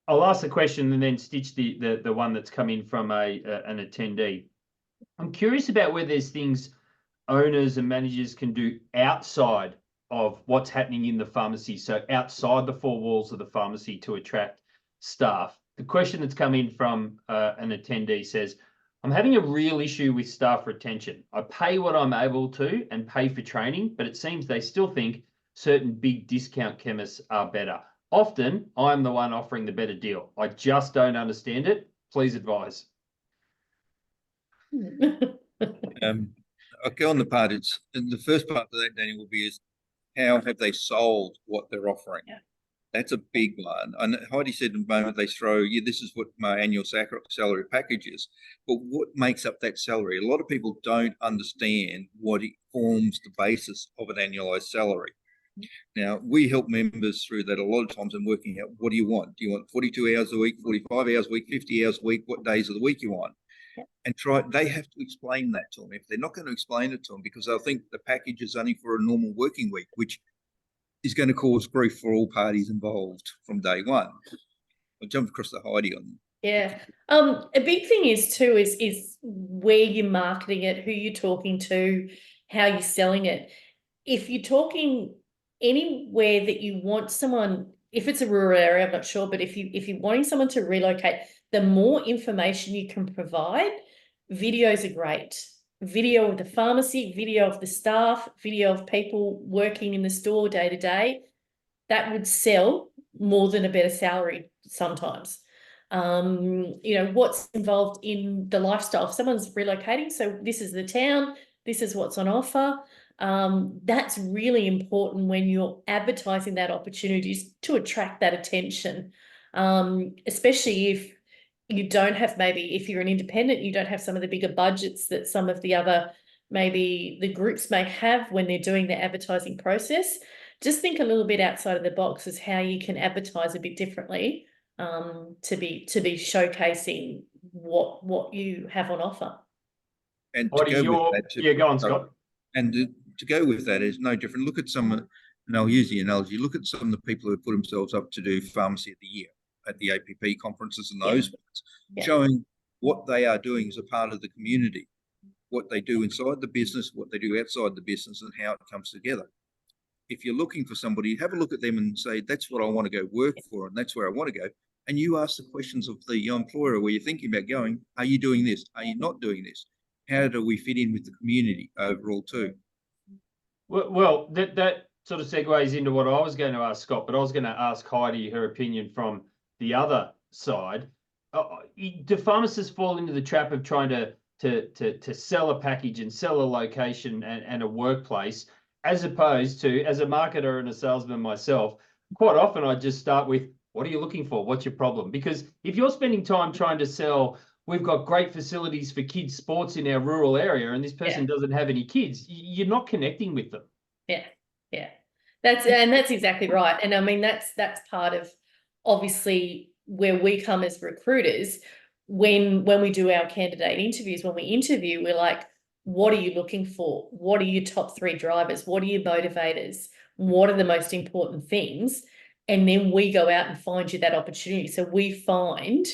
I'll ask the question and then stitch the one that's come in from an attendee. I'm curious about where there's things owners and managers can do outside of what's happening in the pharmacy, so outside the four walls of the pharmacy to attract staff. The question that's come in from an attendee says, I'm having a real issue with staff retention. I pay what I'm able to and pay for training, but it seems they still think certain big discount chemists are better. Often, I'm the one offering the better deal. I just don't understand it. Please advise. I'll go on the part. The first part of that, Daniel, will be is how have they sold what they're offering? Yeah. That's a big one. And Heidi said in a moment they throw, yeah, this is what my annual salary package is. But what makes up that salary? A lot of people don't understand what it forms the basis of an annualized salary. Now, we help members through that a lot of times in working out, what do you want? Do you want 42 hours a week, 45 hours a week, 50 hours a week? What days of the week you want? And they have to explain that to them. If they're not going to explain it to them, because they'll think the package is only for a normal working week, which is going to cause grief for all parties involved from day one. I'll jump across to Heidi on. Yeah. A big thing is where you're marketing it, who you're talking to, how you're selling it. If you're talking anywhere that you want someone, if it's a rural area, I'm not sure, but if you're wanting someone to relocate, the more information you can provide, videos are great. Video of the pharmacy, video of the staff, video of people working in the store day to day, that would sell more than a better salary sometimes. You know, what's involved in the lifestyle. If someone's relocating, so this is the town, this is what's on offer. That's really important when you're advertising that opportunities to attract that attention, especially if you don't have, maybe if you're an independent, you don't have some of the bigger budgets that some of the other, maybe the groups may have when they're doing the advertising process. Just think a little bit outside of the box as how you can advertise a bit differently, to be showcasing what you have on offer. And to go with that, yeah, go on, Scott. And to go with that is no different. Look at some, and I'll use the analogy, look at some of the people who put themselves up to do pharmacy of the year at the APP conferences and those ones, showing what they are doing as a part of the community, what they do inside the business, what they do outside the business, and how it comes together. If you're looking for somebody, have a look at them and say, that's what I want to go work for, and that's where I want to go. And you ask the questions of the employer where you're thinking about going, are you doing this? Are you not doing this? How do we fit in with the community overall too? Well, that sort of segues into what I was going to ask Scott, but I was going to ask Heidi her opinion from the other side. Do pharmacists fall into the trap of trying to sell a package and sell a location and a workplace, as opposed to, as a marketer and a salesman myself, quite often I just start with, what are you looking for? What's your problem? Because if you're spending time trying to sell, we've got great facilities for kids' sports in our rural area, and this person doesn't have any kids, you're not connecting with them. Yeah. That's exactly right. And I mean, that's part of, obviously, where we come as recruiters. When we do our candidate interviews, when we interview, we're like, what are you looking for? What are your top 3 drivers? What are your motivators? What are the most important things? And then we go out and find you that opportunity. So we find,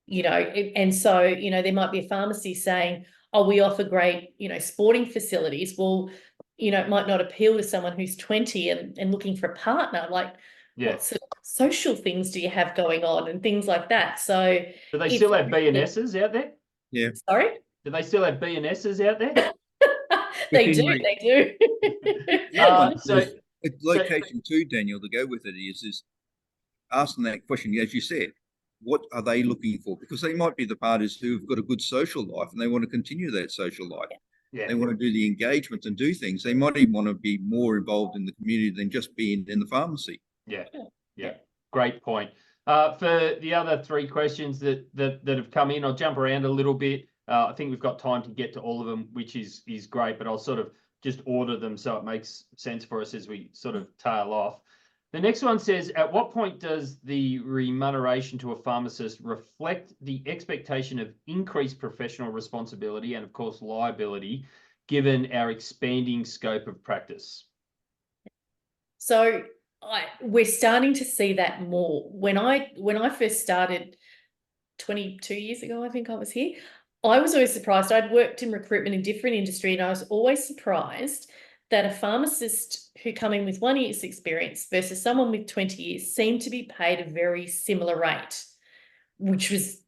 you know, and so, you know, there might be a pharmacy saying, oh, we offer great, you know, sporting facilities. Well, you know, it might not appeal to someone who's 20 and looking for a partner. Like, what sort of social things do you have going on and things like that? So do they still have B&S's out there? Yeah. Sorry? Do they still have B&S's out there? They within do, they do. Yeah, So- there's a location too, Daniel, to go with it is asking that question, as you said, what are they looking for? Because they might be the parties who've got a good social life and they want to continue that social life. Yeah. They want to do the engagement and do things. They might even want to be more involved in the community than just being in the pharmacy. Yeah. Yeah. Great point. For the other three questions that have come in, I'll jump around a little bit. I think we've got time to get to all of them, which is great, but I'll sort of just order them so it makes sense for us as we sort of tail off. The next one says, at what point does the remuneration to a pharmacist reflect the expectation of increased professional responsibility and, of course, liability, given our expanding scope of practice? So we're starting to see that more. When I first started 22 years ago, I think I was here, I was always surprised. I'd worked in recruitment in different industry, and I was always surprised that a pharmacist who come in with 1 year's experience versus someone with 20 years seemed to be paid a very similar rate, which was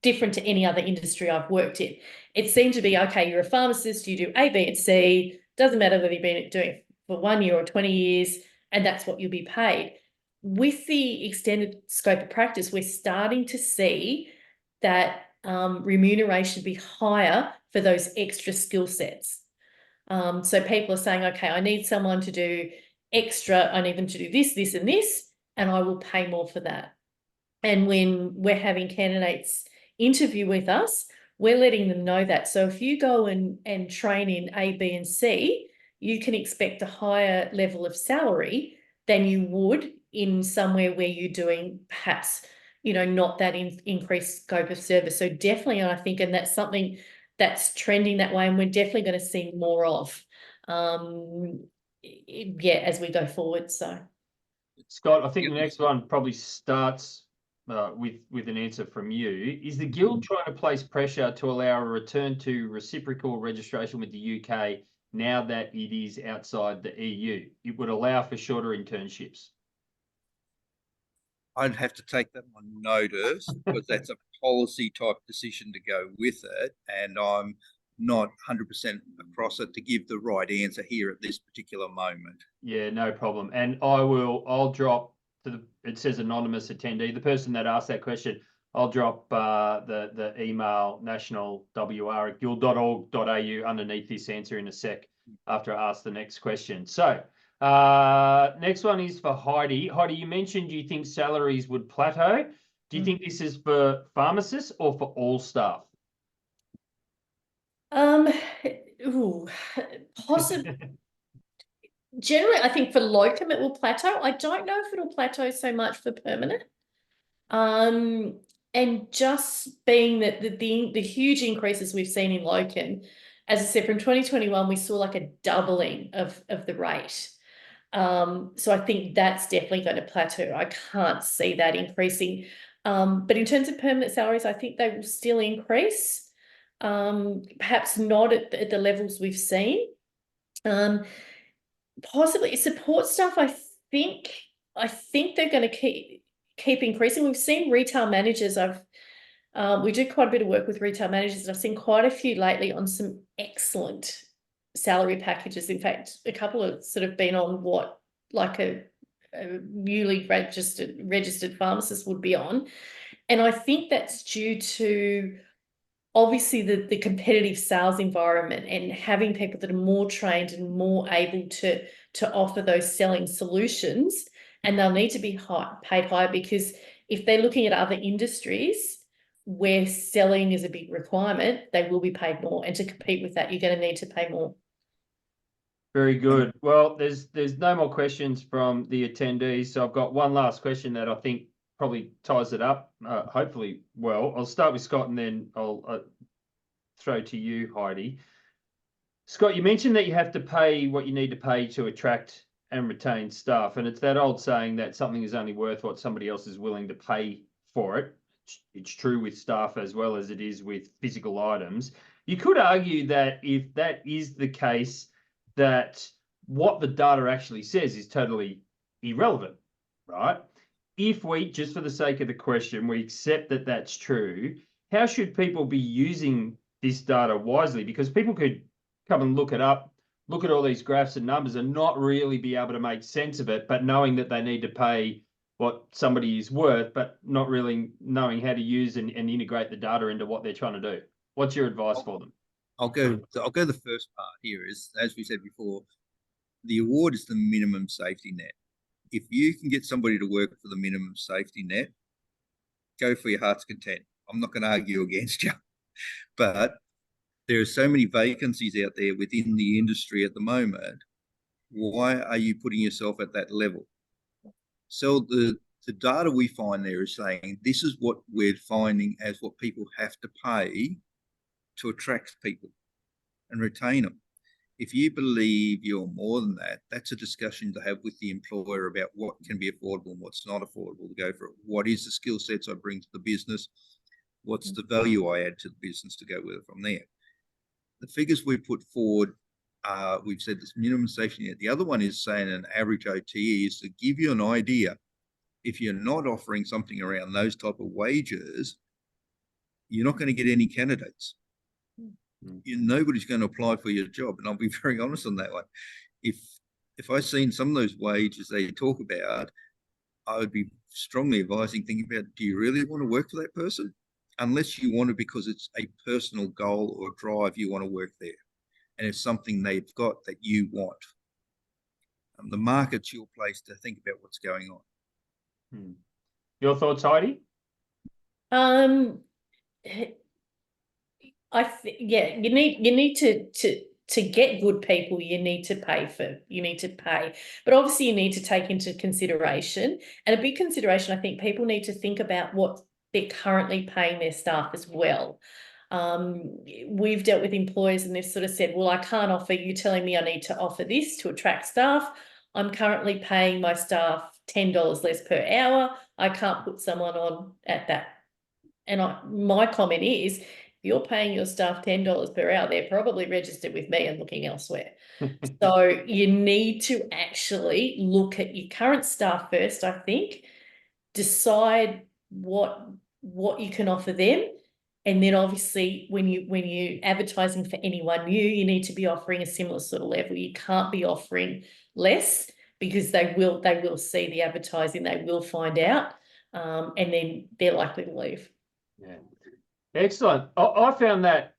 different to any other industry I've worked in. It seemed to be, okay, you're a pharmacist, you do A, B, and C, doesn't matter whether you've been doing it for 1 year or 20 years, and that's what you'll be paid. With the extended scope of practice, we're starting to see that remuneration be higher for those extra skill sets. So people are saying, okay, I need someone to do extra, I need them to do this, this, and this, and I will pay more for that. And when we're having candidates interview with us, we're letting them know that. So if you go and train in A, B, and C, you can expect a higher level of salary than you would in somewhere where you're doing perhaps, not that increased scope of service. So definitely, I think, and that's something that's trending that way, and we're definitely going to see more of, as we go forward. So, Scott, I think the next one probably starts with an answer from you. Is the Guild trying to place pressure to allow a return to reciprocal registration with the UK now that it is outside the EU? It would allow for shorter internships. I'd have to take that one notice because that's a policy type decision to go with it. And I'm not 100% across it to give the right answer here at this particular moment. Yeah, no problem. And I'll drop it says anonymous attendee, the person that asked that question. I'll drop the email nationalwr@guild.org.au underneath this answer in a sec after I ask the next question. So next one is for Heidi. Heidi, you mentioned you think salaries would plateau. Do you think this is for pharmacists or for all staff? Possibly. Generally, I think for locum it will plateau. I don't know if it'll plateau so much for permanent. And just being that the huge increases we've seen in locum, as I said, from 2021, we saw like a doubling of the rate. So I think that's definitely going to plateau. I can't see that increasing. But in terms of permanent salaries, I think they will still increase. Perhaps not at the levels we've seen. Possibly support staff, I think they're going to keep increasing. We've seen retail managers. We do quite a bit of work with retail managers, and I've seen quite a few lately on some excellent salary packages. In fact, a couple have sort of been on what like a newly registered pharmacist would be on. And I think that's due to obviously the competitive sales environment and having people that are more trained and more able to offer those selling solutions, and they'll need to be paid higher, because if they're looking at other industries where selling is a big requirement, they will be paid more, and to compete with that, you're going to need to pay more. Very good. Well, there's no more questions from the attendees, so I've got one last question that I think probably ties it up, hopefully well. I'll start with Scott and then I'll throw to you, Heidi. Scott, you mentioned that you have to pay what you need to pay to attract and retain staff, and it's that old saying that something is only worth what somebody else is willing to pay for it. It's true with staff as well as it is with physical items. You could argue that if that is the case, that what the data actually says is totally irrelevant, right? If we, just for the sake of the question, we accept that that's true, how should people be using this data wisely? Because people could come and look it up, look at all these graphs and numbers and not really be able to make sense of it, but knowing that they need to pay what somebody is worth, but not really knowing how to use and integrate the data into what they're trying to do. What's your advice for them? I'll go the first part here is, as we said before, the award is the minimum safety net. If you can get somebody to work for the minimum safety net, go for your heart's content. I'm not going to argue against you, but there are so many vacancies out there within the industry at the moment. Why are you putting yourself at that level? So the data we find there is saying this is what we're finding as what people have to pay to attract people and retain them. If you believe you're more than that, that's a discussion to have with the employer about what can be affordable and what's not affordable to go for it. What is the skill sets I bring to the business? What's the value I add to the business to go with it from there? The figures we put forward, we've said this minimum safety net. The other one is saying an average OTE is to give you an idea. If you're not offering something around those type of wages, you're not going to get any candidates. Nobody's going to apply for your job, and I'll be very honest on that one. If I've seen some of those wages they talk about, I would be strongly advising, thinking about, do you really want to work for that person? Unless you want to because it's a personal goal or drive, you want to work there, and it's something they've got that you want. The market's your place to think about what's going on. Your thoughts, Heidi? Yeah, you need to get good people, you need to pay. But obviously you need to take into consideration, and a big consideration, I think people need to think about what they're currently paying their staff as well. We've dealt with employers and they've sort of said, well, I can't offer, you telling me I need to offer this to attract staff. I'm currently paying my staff $10 less per hour. I can't put someone on at that. And my comment is, if you're paying your staff $10 per hour, they're probably registered with me and looking elsewhere. So you need to actually look at your current staff first, I think, decide what you can offer them. And then obviously when you're advertising for anyone new, you need to be offering a similar sort of level. You can't be offering less because they will see the advertising, they will find out, and then they're likely to leave. Yeah, excellent. I found that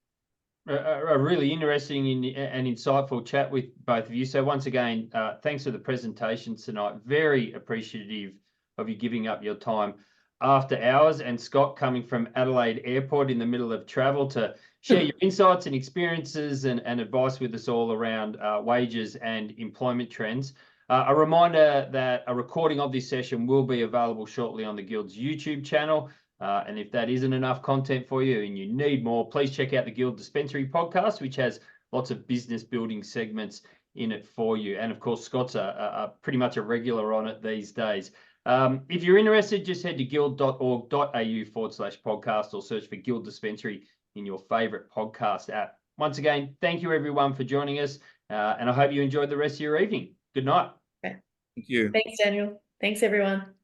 a really interesting and insightful chat with both of you. So once again, thanks for the presentation tonight. Very appreciative of you giving up your time after hours, and Scott coming from Adelaide Airport in the middle of travel to share your insights and experiences and advice with us all around wages and employment trends. A reminder that a recording of this session will be available shortly on the Guild's YouTube channel. And if that isn't enough content for you and you need more, please check out the Guild Dispensary podcast, which has lots of business building segments in it for you. And of course, Scott's pretty much a regular on it these days. If you're interested, just head to guild.org.au/podcast or search for Guild Dispensary in your favorite podcast app. Once again, thank you everyone for joining us. And I hope you enjoyed the rest of your evening. Good night. Thank you. Thanks, Daniel. Thanks, everyone.